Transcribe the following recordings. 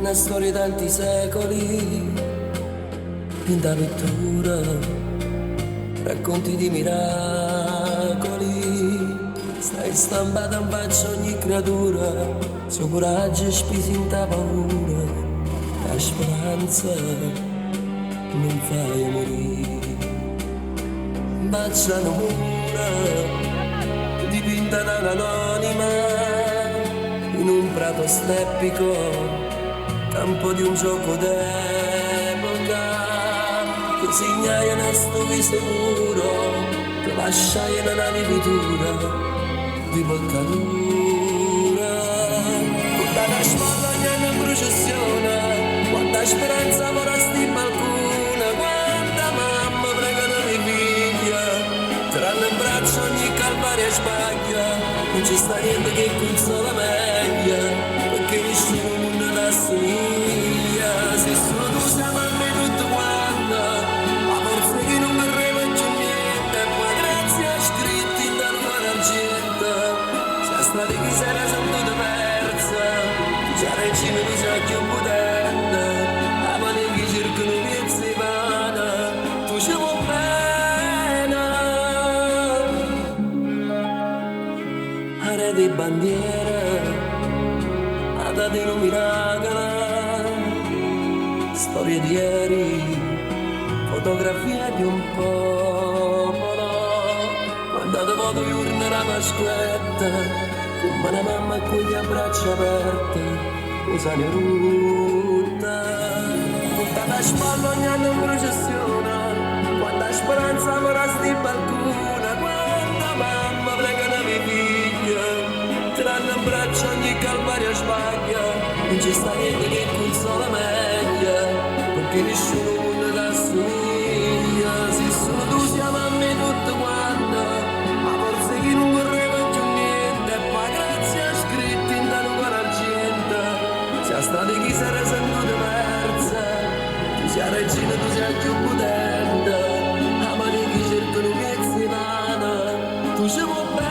una storia di tanti secoli, pinta pittura, racconti di miracoli. Stai stampata in faccia ogni creatura, suo coraggio è spisinta paura, la speranza non fai morire. Baciano mura, dipinta da un'anonima, in un prato steppico, campo di un gioco d'epoca, che segnai in sto viso puro, che lasciai una navigatura di boccatura. Tutta la spalla in processione, quanta speranza vorresti in balcone, quanta mamma pregano di figlia, tranne in braccio ogni calvaria sbaglia, non ci sta niente che consola meglio, perché nessuno non assomiglia, se solo tu siamo a me tutto quanto, ma forse che non vorrei più niente, ma grazie a scritti in danno all'argento, sia stata chi se ne sentita persa, tu già regina tu sei più potente, la mano che cercano piezze vana, tu ci vuoi bene, are di bandiere, di un miracolo, storie di ieri, fotografie di un popolo, quando dopo giorno era Pasquetta, come una mamma con gli braccia aperte, cosa ne rutta, tutta la spalla ogni anno in processione, quanta speranza vorresti in balcone, quanta mamma pregano i figli, tranne in braccio ogni calvario sbaglia, non ci sta niente che consola meglio, perché nessuno non l'assomiglia, se solo tu siamo a me tutto quanto, ma forse chi non vorrei più niente, ma grazie a scritti in danno con l'argento, sia stati chi si era sentito persa, tu sia regina, tu sei più potente, la mano che cercano piezze vana, tu ci vuoi bene.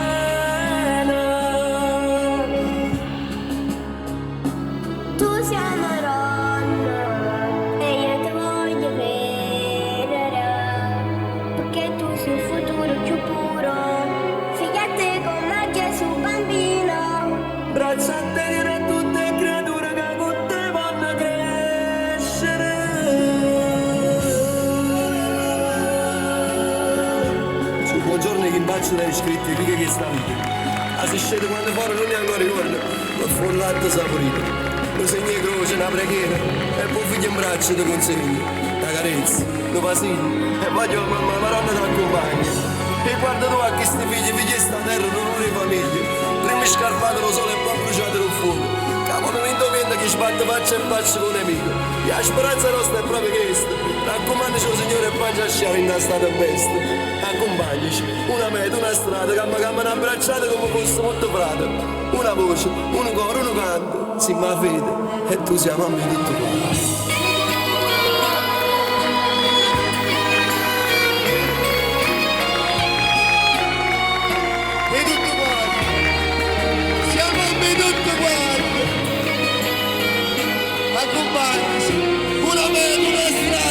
Braccia a tenere a tutte le creature che con te vanno a crescere. Su buongiorno che bacio dai iscritti, mica che sta vita. A se scende quando fuori non ne ancora ricordo, ma fuori l'altro saporito. Lo segni di croce, una preghiera, e poi figlio in braccio ti consegno. La carezza, lo pasino, e voglio la mamma, la maronna ti accompagna. E guarda tu a questi figli sta terra, non di famiglia. Prima scarpato lo sole e poi bruciato il fuoco. Capo non indovina che sbatte faccia e faccia con un nemico. E la speranza nostra è proprio questa. Raccomandaci al Signore e faccia a sciare in stata besta. Accompagnaci, una meta, una strada, camma una bracciata come fosse molto frata. Una voce, un coro, un canto, sì ma fede, e tu siamo a me tutto quanto. Accompagnaci, una meta, una strada.